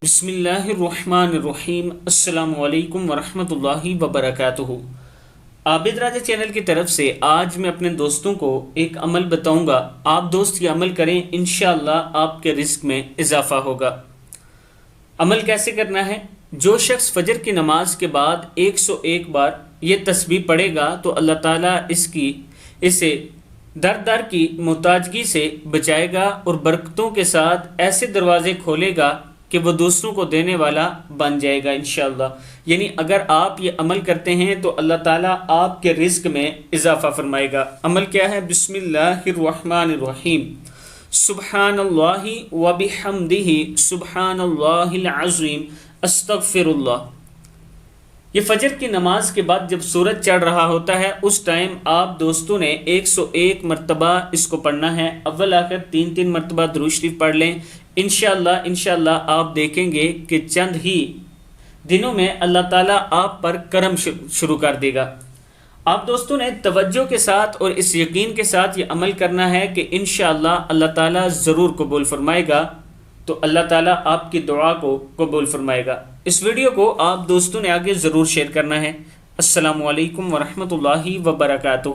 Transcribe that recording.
بسم اللہ الرحمن الرحیم۔ السلام علیکم ورحمۃ اللہ وبرکاتہ۔ عابد راجہ چینل کی طرف سے آج میں اپنے دوستوں کو ایک عمل بتاؤں گا، آپ دوست یہ عمل کریں، انشاءاللہ آپ کے رزق میں اضافہ ہوگا۔ عمل کیسے کرنا ہے؟ جو شخص فجر کی نماز کے بعد 101 بار یہ تسبیح پڑھے گا تو اللہ تعالیٰ اسے در در کی محتاجگی سے بچائے گا اور برکتوں کے ساتھ ایسے دروازے کھولے گا کہ وہ دوسروں کو دینے والا بن جائے گا انشاءاللہ۔ یعنی اگر آپ یہ عمل کرتے ہیں تو اللہ تعالیٰ آپ کے رزق میں اضافہ فرمائے گا۔ عمل کیا ہے؟ بسم اللہ الرحمن الرحیم۔ سبحان اللہ وبحمدہ سبحان اللہ العظیم استغفر اللہ۔ یہ فجر کی نماز کے بعد جب سورج چڑھ رہا ہوتا ہے اس ٹائم آپ دوستوں نے 101 مرتبہ اس کو پڑھنا ہے۔ اول آخر 3 مرتبہ درود شریف پڑھ لیں۔ انشاءاللہ آپ دیکھیں گے کہ چند ہی دنوں میں اللہ تعالیٰ آپ پر کرم شروع کر دے گا۔ آپ دوستوں نے توجہ کے ساتھ اور اس یقین کے ساتھ یہ عمل کرنا ہے کہ انشاءاللہ اللہ تعالیٰ ضرور قبول فرمائے گا، تو اللہ تعالیٰ آپ کی دعا کو قبول فرمائے گا۔ اس ویڈیو کو آپ دوستوں نے آگے ضرور شیئر کرنا ہے۔ السلام علیکم ورحمۃ اللہ وبرکاتہ۔